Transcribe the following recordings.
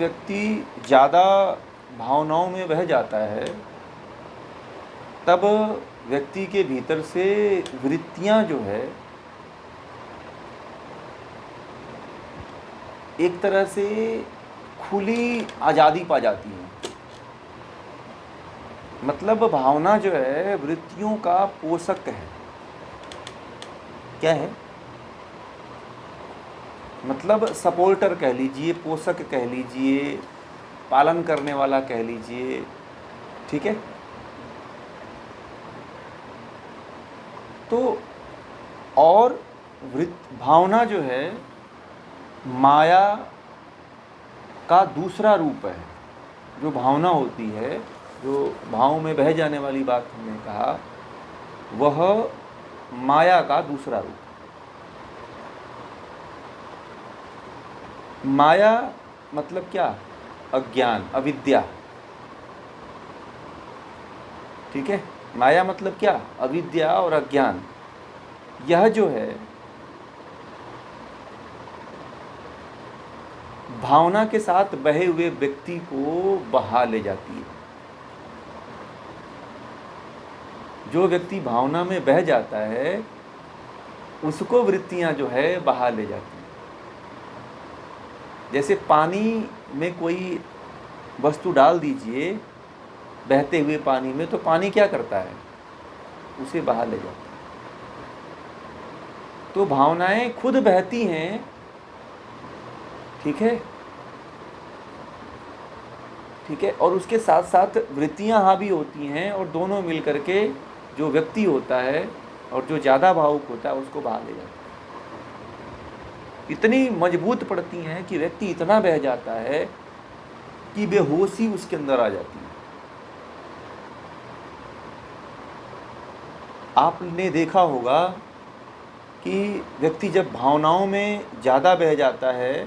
व्यक्ति ज़्यादा भावनाओं में बह जाता है, तब व्यक्ति के भीतर से वृत्तियाँ जो है एक तरह से खुली आज़ादी पा जाती हैं। मतलब भावना जो है वृत्तियों का पोषक है। क्या है? मतलब सपोर्टर कह लीजिए, पोषक कह लीजिए, पालन करने वाला कह लीजिए। ठीक है। तो और भावना जो है माया का दूसरा रूप है। जो भावना होती है, जो भाव में बह जाने वाली बात हमने कहा, वह माया का दूसरा रूप है। माया मतलब क्या? अज्ञान, अविद्या। ठीक है। माया मतलब क्या? अविद्या और अज्ञान। यह जो है भावना के साथ बहे हुए व्यक्ति को बहा ले जाती है। जो व्यक्ति भावना में बह जाता है उसको वृत्तियां जो है बहा ले जाती हैं। जैसे पानी में कोई वस्तु डाल दीजिए बहते हुए पानी में, तो पानी क्या करता है? उसे बहा ले जाता है। तो भावनाएं खुद बहती हैं। ठीक है। ठीक है। और उसके साथ साथ वृत्तियां हावी होती हैं, और दोनों मिलकर के जो व्यक्ति होता है और जो ज़्यादा भावुक होता है उसको बहा ले जाता है। इतनी मजबूत पड़ती हैं कि व्यक्ति इतना बह जाता है कि बेहोशी उसके अंदर आ जाती है। आपने देखा होगा कि व्यक्ति जब भावनाओं में ज़्यादा बह जाता है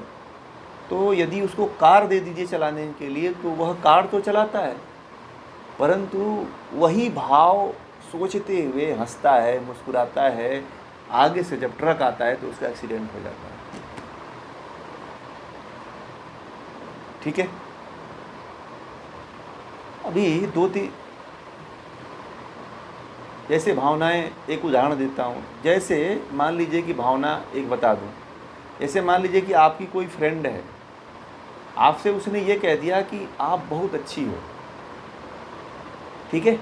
तो यदि उसको कार दे दीजिए चलाने के लिए तो वह कार तो चलाता है, परंतु वही भाव सोचते हुए हंसता है, मुस्कुराता है। आगे से जब ट्रक आता है तो उसका एक्सीडेंट हो जाता है। ठीक है। अभी दो तीन जैसे भावनाएं, एक उदाहरण देता हूँ। जैसे मान लीजिए कि भावना एक बता दूँ। जैसे मान लीजिए कि आपकी कोई फ्रेंड है, आपसे उसने ये कह दिया कि आप बहुत अच्छी हो। ठीक है।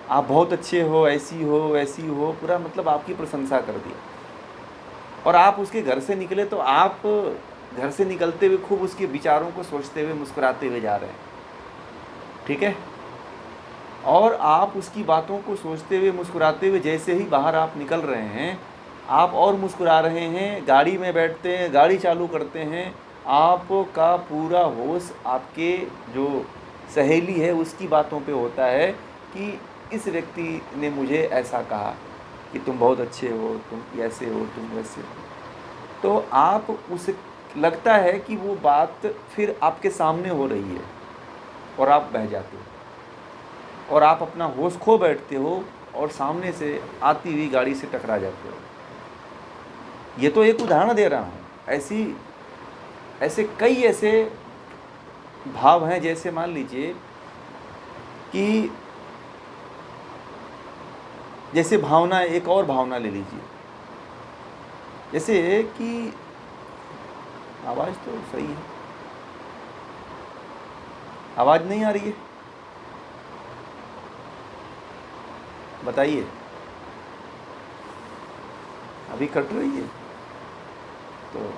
आप बहुत अच्छे हो, ऐसी हो वैसी हो, पूरा मतलब आपकी प्रशंसा कर दिया। और आप उसके घर से निकले तो आप घर से निकलते हुए खूब उसके विचारों को सोचते हुए मुस्कुराते हुए जा रहे हैं। ठीक है। और आप उसकी बातों को सोचते हुए मुस्कुराते हुए जैसे ही बाहर आप निकल रहे हैं, आप और मुस्कुरा रहे हैं, गाड़ी में बैठते हैं, गाड़ी चालू करते हैं, आपका पूरा होश आपके जो सहेली है उसकी बातों पे होता है कि इस व्यक्ति ने मुझे ऐसा कहा कि तुम बहुत अच्छे हो, तुम ऐसे हो, तुम वैसे हो। तो आप उसे लगता है कि वो बात फिर आपके सामने हो रही है और आप बह जाते हो और आप अपना होश खो बैठते हो और सामने से आती हुई गाड़ी से टकरा जाते हो। ये तो एक उदाहरण दे रहा हूँ। ऐसे कई ऐसे भाव हैं। जैसे मान लीजिए कि जैसे भावना, एक और भावना ले लीजिए। जैसे कि आवाज़ तो सही है, आवाज़ नहीं आ रही है, बताइए। अभी कट रही है तो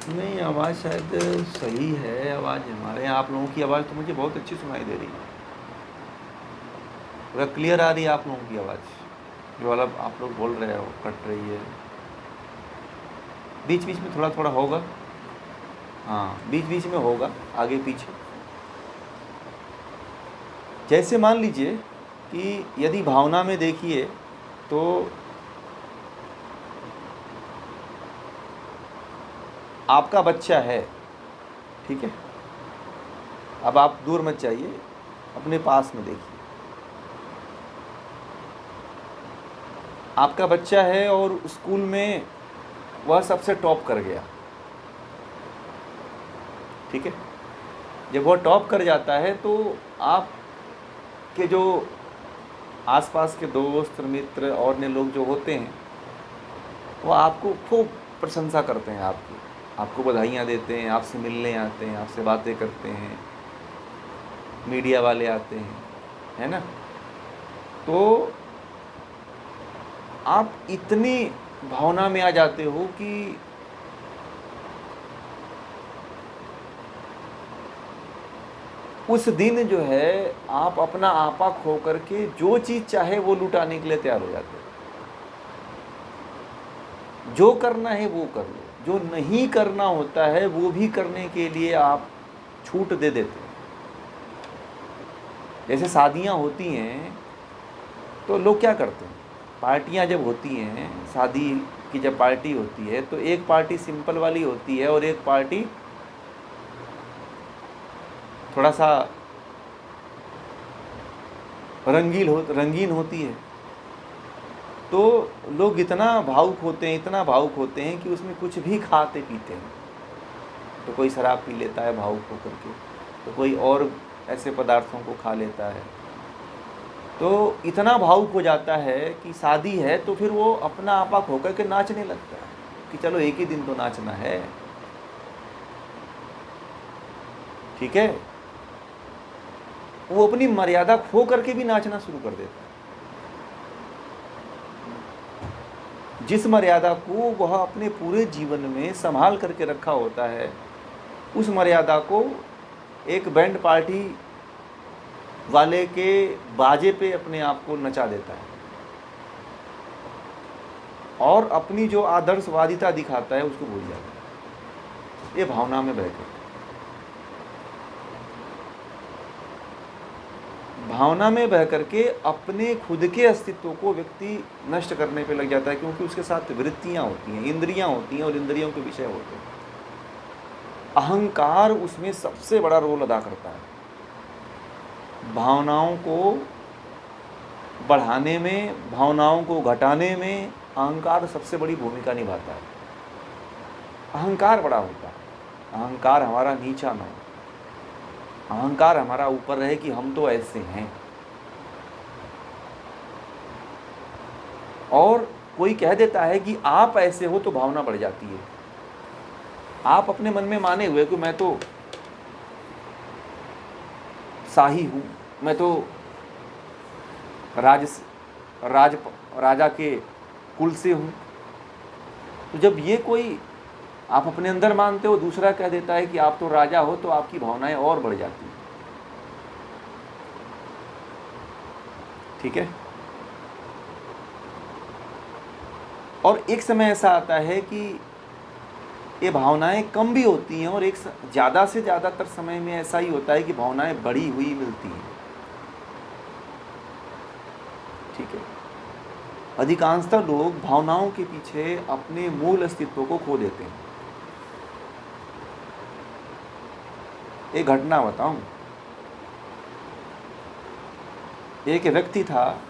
नहीं, आवाज़ शायद सही है। आवाज़ हमारे यहाँ, आप लोगों की आवाज़ तो मुझे बहुत अच्छी सुनाई दे रही है, पूरा क्लियर आ रही है आप लोगों की आवाज़। जो वाला आप लोग बोल रहे हो कट रही है, बीच बीच में थोड़ा थोड़ा होगा। हाँ, बीच बीच में होगा, आगे पीछे। जैसे मान लीजिए कि यदि भावना में देखिए तो आपका बच्चा है। ठीक है। अब आप दूर मत जाइए, अपने पास में देखिए। आपका बच्चा है और स्कूल में वह सबसे टॉप कर गया। ठीक है, जब वह टॉप कर जाता है तो आप के जो आसपास के दोस्त मित्र और अन्य लोग जो होते हैं वो आपको खूब प्रशंसा करते हैं, आपको बधाइयाँ देते हैं, आपसे मिलने आते हैं, आपसे बातें करते हैं, मीडिया वाले आते हैं, है ना। तो आप इतनी भावना में आ जाते हो कि उस दिन जो है आप अपना आपा खो करके जो चीज़ चाहे वो लुटाने के लिए तैयार हो जाते हो। जो करना है वो कर लो, जो नहीं करना होता है वो भी करने के लिए आप छूट दे देते हैं। जैसे शादियां होती हैं तो लोग क्या करते हैं, पार्टियां जब होती हैं, शादी की जब पार्टी होती है तो एक पार्टी सिंपल वाली होती है और एक पार्टी थोड़ा सा रंगीन होती है। तो लोग इतना भावुक होते हैं कि उसमें कुछ भी खाते पीते हैं। तो कोई शराब पी लेता है भावुक होकर के, तो कोई और ऐसे पदार्थों को खा लेता है। तो इतना भावुक हो जाता है कि शादी है तो फिर वो अपना आपा होकर के नाचने लगता है कि चलो एक ही दिन तो नाचना है। ठीक है, वो अपनी मर्यादा खो करके भी नाचना शुरू कर देता है। जिस मर्यादा को वह अपने पूरे जीवन में संभाल करके रखा होता है, उस मर्यादा को एक बैंड पार्टी वाले के बाजे पे अपने आप को नचा देता है और अपनी जो आदर्शवादिता दिखाता है उसको भूल जाता है। ये भावना में बहकर के अपने खुद के अस्तित्व को व्यक्ति नष्ट करने पे लग जाता है, क्योंकि उसके साथ वृत्तियां होती हैं, इंद्रियां होती हैं और इंद्रियों के विषय होते हैं। अहंकार उसमें सबसे बड़ा रोल अदा करता है। भावनाओं को बढ़ाने में, भावनाओं को घटाने में अहंकार सबसे बड़ी भूमिका निभाता है। अहंकार बड़ा होता है, अहंकार हमारा नीचा ना हो, अहंकार हमारा ऊपर रहे कि हम तो ऐसे हैं। और कोई कह देता है कि आप ऐसे हो तो भावना बढ़ जाती है। आप अपने मन में माने हुए कि मैं तो शाही हूँ, मैं तो राजा के कुल से हूँ। तो जब ये कोई आप अपने अंदर मानते हो, दूसरा कह देता है कि आप तो राजा हो, तो आपकी भावनाएं और बढ़ जाती हैं। ठीक है, और एक समय ऐसा आता है कि ये भावनाएं कम भी होती हैं और एक ज़्यादा से ज़्यादातर समय में ऐसा ही होता है कि भावनाएं बढ़ी हुई मिलती हैं। ठीक है, अधिकांशतः लोग भावनाओं के पीछे अपने मूल अस्तित्व को खो देते हैं। एक घटना बताऊं, एक व्यक्ति था,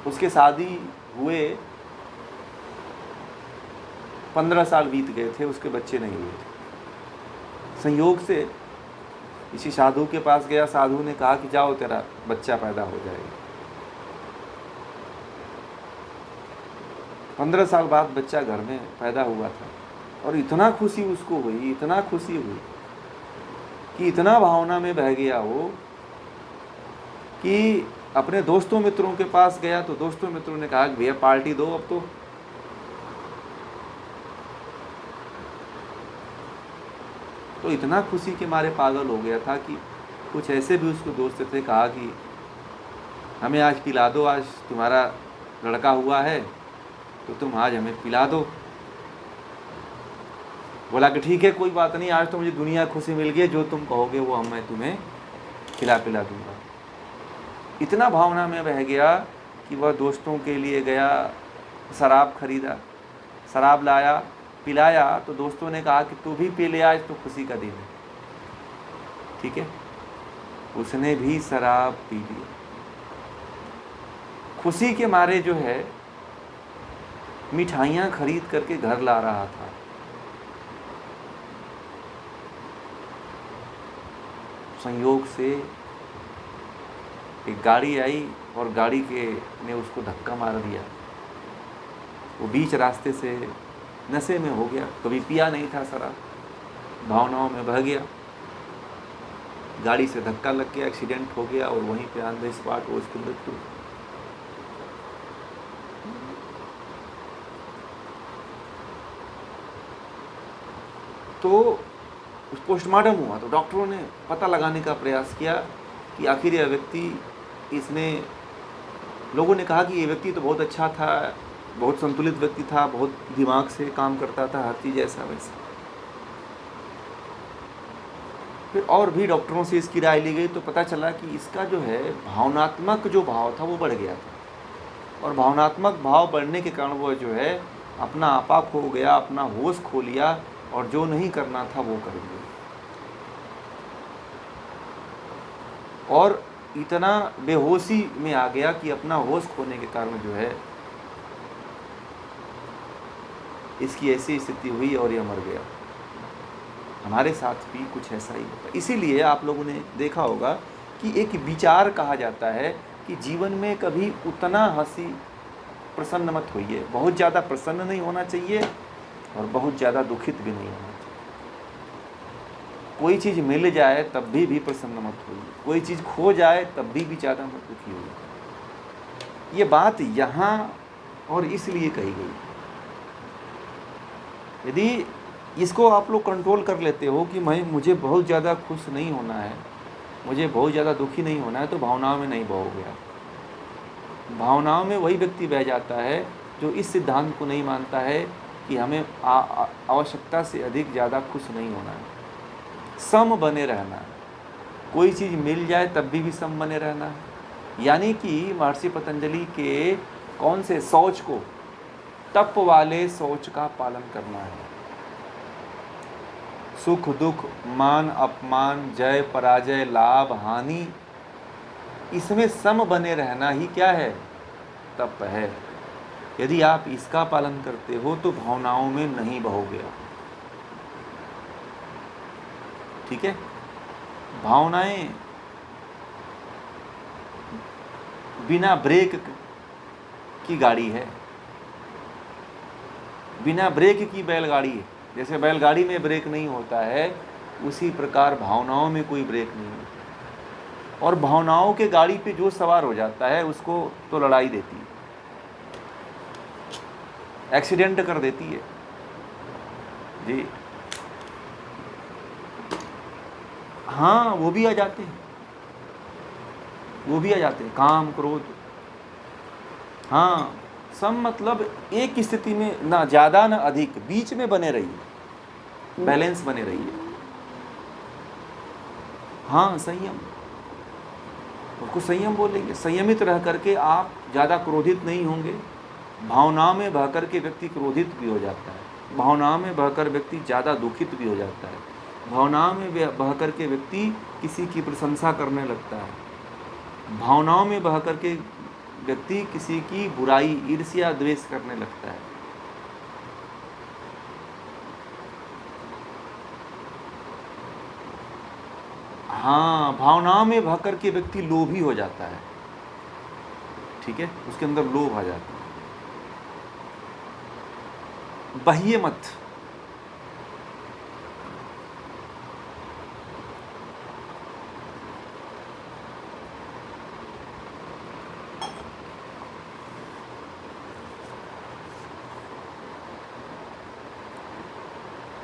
उसके शादी हुए 15 साल बीत गए थे, उसके बच्चे नहीं हुए थे। संयोग से इसी साधु के पास गया, साधु ने कहा कि जाओ तेरा बच्चा पैदा हो जाएगा। 15 साल बाद बच्चा घर में पैदा हुआ था और इतना खुशी उसको हुई, इतना खुशी हुई कि इतना भावना में बह गया वो कि अपने दोस्तों मित्रों के पास गया तो दोस्तों मित्रों ने कहा कि भैया पार्टी दो अब तो इतना खुशी के मारे पागल हो गया था कि कुछ ऐसे भी उसको दोस्त थे, कहा कि हमें आज पिला दो, आज तुम्हारा लड़का हुआ है तो तुम आज हमें पिला दो। बोला कि ठीक है कोई बात नहीं, आज तो मुझे दुनिया खुशी मिल गई, जो तुम कहोगे वो मैं तुम्हें पिला दूंगा। इतना भावना में बह गया कि वह दोस्तों के लिए गया, शराब खरीदा, शराब लाया, पिलाया, तो दोस्तों ने कहा कि तू भी पी ले, आज तो खुशी का दिन है। ठीक है, उसने भी शराब पी ली। खुशी के मारे जो है मिठाइयाँ खरीद करके घर ला रहा था। संयोग से एक गाड़ी आई और गाड़ी ने उसको धक्का मार दिया। वो बीच रास्ते से नशे में हो गया, कभी पिया नहीं था शराब, भावनाओं में बह गया, गाड़ी से धक्का लग गया, एक्सीडेंट हो गया और वहीं पे ऑन द स्पॉट वो उसकी मृत्यु। तो पोस्टमार्टम हुआ तो डॉक्टरों ने पता लगाने का प्रयास किया कि आखिर यह व्यक्ति, लोगों ने कहा कि ये व्यक्ति तो बहुत अच्छा था, बहुत संतुलित व्यक्ति था, बहुत दिमाग से काम करता था, हर चीज़ ऐसा वैसा। फिर और भी डॉक्टरों से इसकी राय ली गई तो पता चला कि इसका जो है भावनात्मक जो भाव था वो बढ़ गया था, और भावनात्मक भाव बढ़ने के कारण वो जो है अपना आपा खो गया, अपना होश खो लिया और जो नहीं करना था वो कर दिया। और इतना बेहोशी में आ गया कि अपना होश खोने के कारण जो है इसकी ऐसी स्थिति हुई और यह मर गया। हमारे साथ भी कुछ ऐसा ही होता है। इसीलिए आप लोगों ने देखा होगा कि एक विचार कहा जाता है कि जीवन में कभी उतना हंसी प्रसन्न मत होइए, बहुत ज़्यादा प्रसन्न नहीं होना चाहिए और बहुत ज़्यादा दुखित भी नहीं होना चाहिए। कोई चीज़ मिल जाए तब भी प्रसन्न मत होइए, कोई चीज़ खो जाए तब भी ज़्यादा मत दुखी होइए। ये बात यहाँ और इसलिए कही गई। यदि इसको आप लोग कंट्रोल कर लेते हो कि मुझे बहुत ज़्यादा खुश नहीं होना है, मुझे बहुत ज़्यादा दुखी नहीं होना है, तो भावनाओं में नहीं बहोगे आप। भावनाओं में वही व्यक्ति बह जाता है जो इस सिद्धांत को नहीं मानता है कि हमें आवश्यकता से अधिक ज़्यादा खुश नहीं होना है, सम बने रहना है। कोई चीज़ मिल जाए तब भी सम बने रहना है। यानी कि महर्षि पतंजलि के कौन से शौच को, तप वाले शौच का पालन करना है। सुख दुख, मान अपमान, जय पराजय, लाभ हानि, इसमें सम बने रहना ही क्या है? तप है। यदि आप इसका पालन करते हो तो भावनाओं में नहीं बहोगे। ठीक है? भावनाएं बिना ब्रेक की गाड़ी है, बिना ब्रेक की बैलगाड़ी है। जैसे बैलगाड़ी में ब्रेक नहीं होता है, उसी प्रकार भावनाओं में कोई ब्रेक नहीं होता। और भावनाओं के गाड़ी पे जो सवार हो जाता है उसको तो लड़ाई देती है, एक्सीडेंट कर देती है जी। हाँ, वो भी आ जाते हैं, वो भी आ जाते हैं, काम क्रोध। हाँ, सम मतलब एक स्थिति में ना ज़्यादा ना अधिक, बीच में बने रहिए, बैलेंस बने रहिए। हाँ, संयम, उसको संयम बोलेंगे। संयमित रह करके आप ज़्यादा क्रोधित नहीं होंगे। भावनाओं में बह कर के व्यक्ति क्रोधित भी हो जाता है, भावनाओं में बहकर व्यक्ति ज़्यादा दुखित भी हो जाता है, भावनाओं में बह कर के व्यक्ति किसी की प्रशंसा करने लगता है, भावनाओं में बह कर के व्यक्ति किसी की बुराई, ईर्ष्या, द्वेष करने लगता है। हाँ, भावनाओं में बह कर के व्यक्ति लोभी हो जाता है। ठीक है, उसके अंदर लोभ आ जाता है। बहिए मत।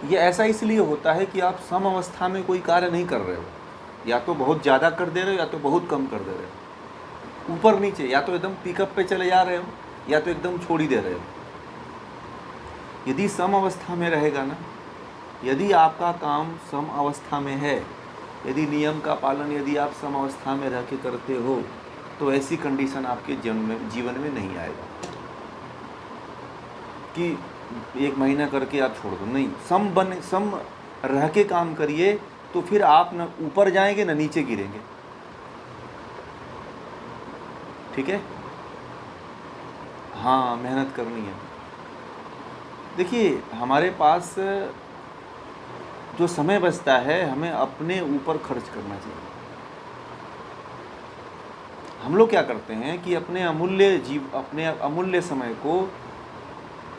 ये ऐसा इसलिए होता है कि आप सम अवस्था में कोई कार्य नहीं कर रहे हो, या तो बहुत ज़्यादा कर दे रहे हो या तो बहुत कम कर दे रहे हो, ऊपर नीचे, या तो एकदम पिकअप पे चले जा रहे हो या तो एकदम छोड़ ही दे रहे हो। यदि सम अवस्था में रहेगा ना, यदि आपका काम सम अवस्था में है, यदि नियम का पालन यदि आप सम अवस्था में रह के करते हो, तो ऐसी कंडीशन आपके जीवन में नहीं आएगा कि एक महीना करके आप छोड़ दो। नहीं, सम रह के काम करिए, तो फिर आप न ऊपर जाएंगे न नीचे गिरेंगे। ठीक है? हाँ, मेहनत करनी है। देखिए, हमारे पास जो समय बचता है हमें अपने ऊपर खर्च करना चाहिए। हम लोग क्या करते हैं कि अपने अमूल्य समय को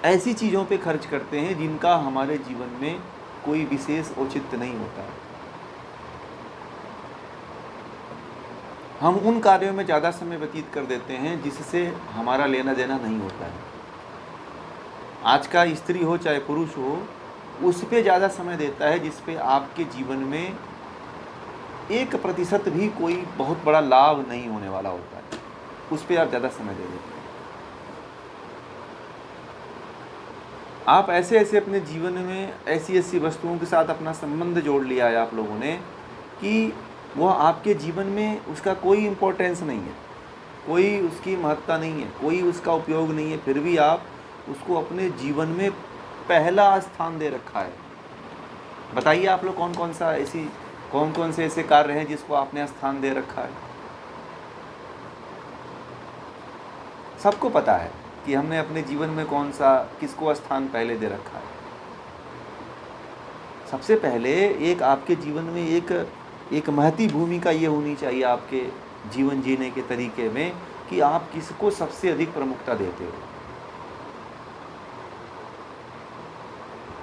ऐसी चीज़ों पे खर्च करते हैं जिनका हमारे जीवन में कोई विशेष औचित्य नहीं होता है। हम उन कार्यों में ज़्यादा समय व्यतीत कर देते हैं जिससे हमारा लेना देना नहीं होता है। आज का स्त्री हो चाहे पुरुष हो, उस पे ज़्यादा समय देता है जिस पे आपके जीवन में 1% भी कोई बहुत बड़ा लाभ नहीं होने वाला होता है, उस पे आप ज़्यादा समय दे देते हैं। आप ऐसे ऐसे अपने जीवन में ऐसी ऐसी वस्तुओं के साथ अपना संबंध जोड़ लिया है आप लोगों ने कि वह आपके जीवन में उसका कोई इम्पोर्टेंस नहीं है, कोई उसकी महत्ता नहीं है, कोई उसका उपयोग नहीं है, फिर भी आप उसको अपने जीवन में पहला स्थान दे रखा है। बताइए आप लोग कौन कौन से ऐसे कार्य हैं जिसको आपने स्थान दे रखा है? सबको पता है कि हमने अपने जीवन में किसको स्थान पहले दे रखा है। सबसे पहले एक आपके जीवन में एक महती भूमिका ये होनी चाहिए आपके जीवन जीने के तरीके में कि आप किसको सबसे अधिक प्रमुखता देते हो।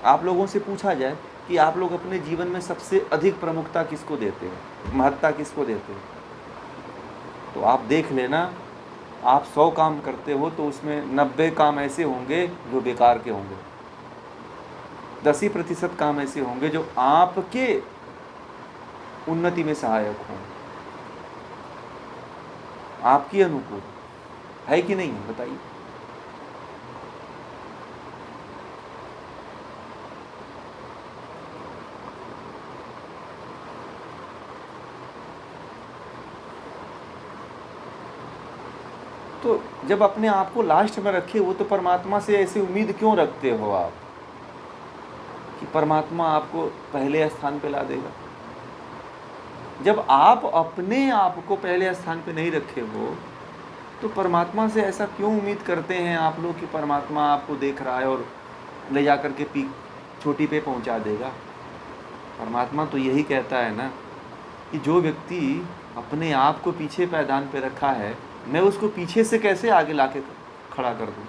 आप लोगों से पूछा जाए कि आप लोग अपने जीवन में सबसे अधिक प्रमुखता किसको देते हो, महत्ता किसको देते हो, तो आप देख लेना, आप 100 काम करते हो तो उसमें 90 काम ऐसे होंगे जो बेकार के होंगे, 10% काम ऐसे होंगे जो आपके उन्नति में सहायक हों, आपकी अनुकूल। है कि नहीं, बताइए। तो जब अपने आप को लास्ट में रखे हो तो परमात्मा से ऐसी उम्मीद क्यों रखते हो आप कि परमात्मा आपको पहले स्थान पे ला देगा? जब आप अपने आप को पहले स्थान पे नहीं रखे हो तो परमात्मा से ऐसा क्यों उम्मीद करते हैं आप लोग कि परमात्मा आपको देख रहा है और ले जा कर के चोटी पे पहुंचा देगा? परमात्मा तो यही कहता है ना कि जो व्यक्ति अपने आप को पीछे पैदान पे रखा है, मैं उसको पीछे से कैसे आगे लाके खड़ा कर दूं?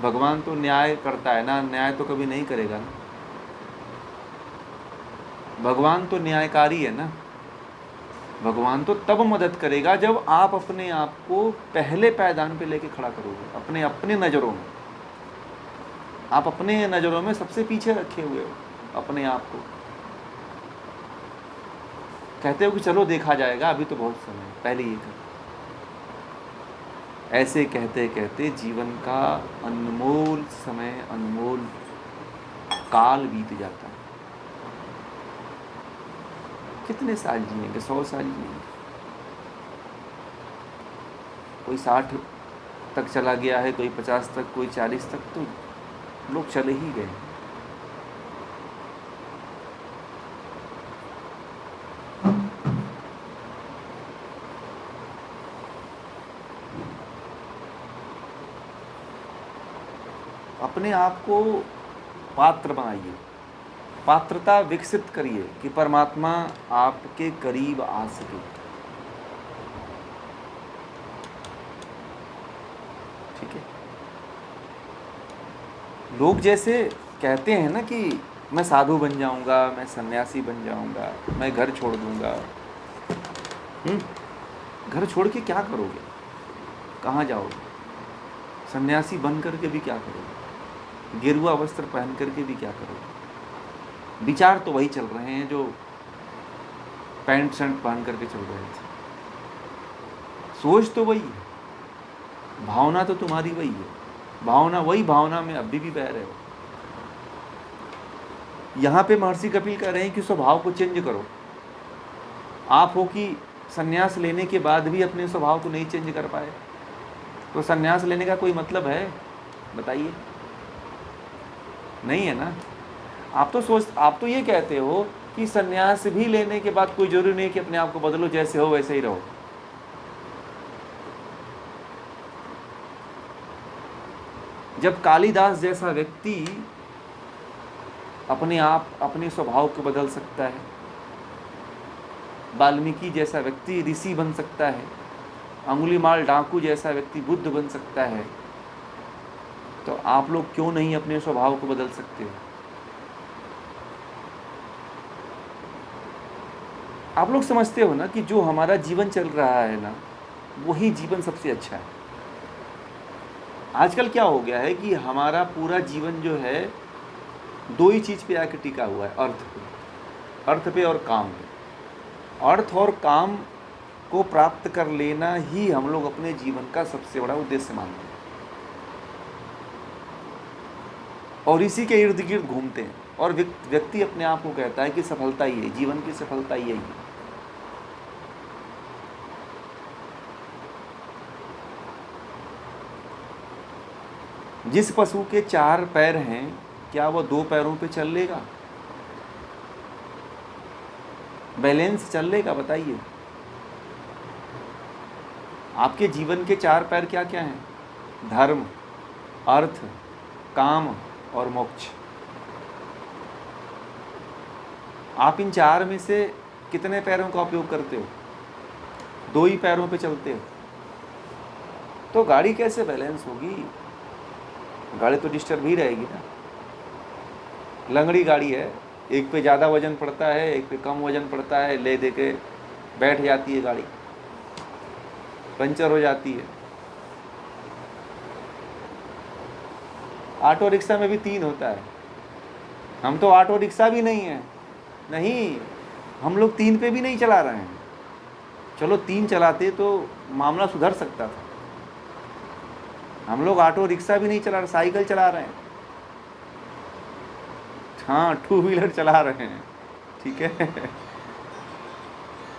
भगवान तो न्याय करता है ना, न्याय तो कभी नहीं करेगा ना। भगवान तो न्यायकारी है ना। भगवान तो तब मदद करेगा जब आप अपने आप को पहले पैदान पे लेके खड़ा करोगे। अपने नज़रों में आप अपने नज़रों में सबसे पीछे रखे हुए हो अपने आप को। कहते हो कि चलो देखा जाएगा, अभी तो बहुत समय है, पहले ये कर। ऐसे कहते कहते जीवन का अनमोल समय, अनमोल काल बीत जाता है। कितने साल जिएंगे? 100 साल जिएंगे। कोई 60 तक चला गया है, कोई 50 तक, कोई 40 तक, तो लोग चले ही गए। अपने आप को पात्र बनाइए, पात्रता विकसित करिए कि परमात्मा आपके करीब आ सके। ठीक है। लोग जैसे कहते हैं ना कि मैं साधु बन जाऊंगा, मैं सन्यासी बन जाऊंगा, मैं घर छोड़ दूंगा। घर छोड़ के क्या करोगे? कहाँ जाओगे? सन्यासी बन करके भी क्या करोगे? गेरुआ वस्त्र पहन करके भी क्या करोगे? विचार तो वही चल रहे हैं जो पैंट शर्ट पहन करके चल रहे थे। सोच तो वही है, भावना तो तुम्हारी वही है, वही भावना में अभी भी बह रहे हो। यहाँ पे महर्षि कपिल कह रहे हैं कि स्वभाव को चेंज करो। आप हो कि संन्यास लेने के बाद भी अपने स्वभाव को नहीं चेंज कर पाए, तो संन्यास लेने का कोई मतलब है? बताइए, नहीं है ना। आप तो ये कहते हो कि संन्यास भी लेने के बाद कोई जरूरी नहीं कि अपने आप को बदलो, जैसे हो वैसे ही रहो। जब कालिदास जैसा व्यक्ति अपने आप अपने स्वभाव को बदल सकता है। वाल्मीकि जैसा व्यक्ति ऋषि बन सकता है। अंगुलीमाल डाकू जैसा व्यक्ति बुद्ध बन सकता है। तो आप लोग क्यों नहीं अपने स्वभाव को बदल सकते हो? आप लोग समझते हो ना कि जो हमारा जीवन चल रहा है ना, वही जीवन सबसे अच्छा है। आजकल क्या हो गया है कि हमारा पूरा जीवन जो है दो ही चीज़ पे आके टिका हुआ है, अर्थ पे और काम पे। अर्थ और काम को प्राप्त कर लेना ही हम लोग अपने जीवन का सबसे बड़ा उद्देश्य मानते हैं, और इसी के इर्द गिर्द घूमते हैं। और व्यक्ति अपने आप को कहता है कि सफलता ही है, जीवन की सफलता यही है। जिस पशु के 4 पैर हैं, क्या वो 2 पैरों पे चल लेगा? बैलेंस चल लेगा? बताइए। आपके जीवन के 4 पैर क्या क्या हैं? धर्म, अर्थ, काम और मोक्ष। आप इन 4 में से कितने पैरों का उपयोग करते हो? 2 ही पैरों पे चलते हो, तो गाड़ी कैसे बैलेंस होगी? गाड़ी तो डिस्टर्ब ही रहेगी ना। लंगड़ी गाड़ी है, एक पे ज़्यादा वजन पड़ता है, एक पे कम वजन पड़ता है, ले दे के बैठ जाती है गाड़ी, पंचर हो जाती है। ऑटो रिक्शा में भी 3 होता है। हम तो ऑटो रिक्शा भी नहीं है, नहीं, हम लोग 3 पे भी नहीं चला रहे हैं। चलो 3 चलाते तो मामला सुधर सकता था। हम लोग ऑटो रिक्शा भी नहीं चला रहे, साइकिल चला रहे हैं, हाँ 2 व्हीलर चला रहे हैं, ठीक है।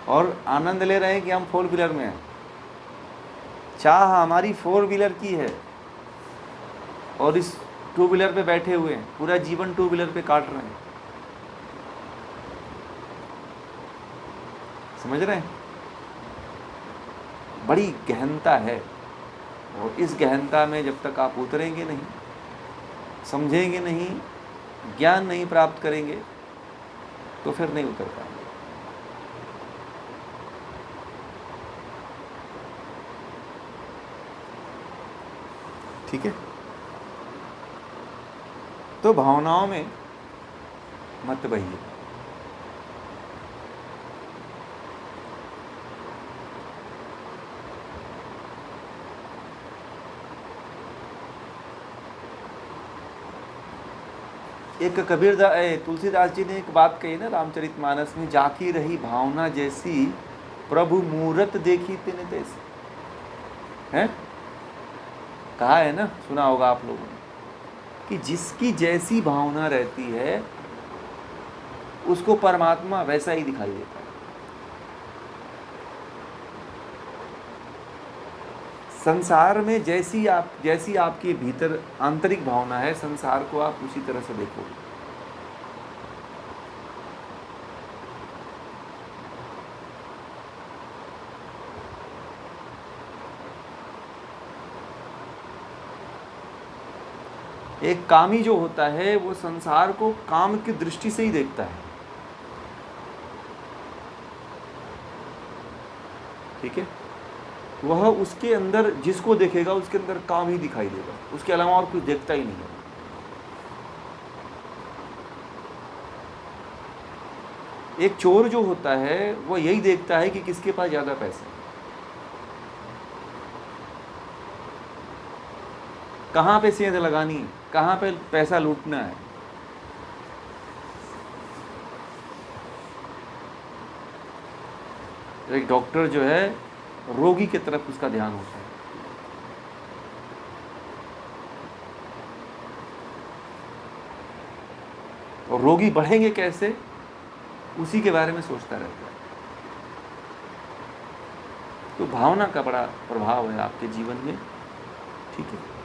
और आनंद ले रहे हैं कि हम 4 व्हीलर में हैं। चाह हमारी 4 व्हीलर की है, और इस 2 व्हीलर पे बैठे हुए हैं, पूरा जीवन 2 व्हीलर पे काट रहे हैं। समझ रहे हैं? बड़ी गहनता है, और इस गहनता में जब तक आप उतरेंगे नहीं, समझेंगे नहीं, ज्ञान नहीं प्राप्त करेंगे, तो फिर नहीं उतर पाएंगे। ठीक है? तो भावनाओं में मत बहिए। एक तुलसीदास जी ने एक बात कही ना रामचरितमानस में, जाकी रही भावना जैसी, प्रभु मूरत देखी तिन तैसी। है, कहा है ना, सुना होगा आप लोगों ने, कि जिसकी जैसी भावना रहती है उसको परमात्मा वैसा ही दिखाई देता है। संसार में जैसी आपके भीतर आंतरिक भावना है, संसार को आप उसी तरह से देखोगे। एक कामी जो होता है वो संसार को काम की दृष्टि से ही देखता है। ठीक है? वह उसके अंदर जिसको देखेगा उसके अंदर काम ही दिखाई देगा, उसके अलावा और कुछ देखता ही नहीं है। एक चोर जो होता है वह यही देखता है कि किसके पास ज्यादा पैसे, कहाँ पे सेंध लगानी, कहाँ पे पैसा लूटना है। एक डॉक्टर जो है रोगी की तरफ उसका ध्यान होता है। और रोगी बढ़ेंगे कैसे, उसी के बारे में सोचता रहता है। तो भावना का बड़ा प्रभाव है आपके जीवन में। ठीक है?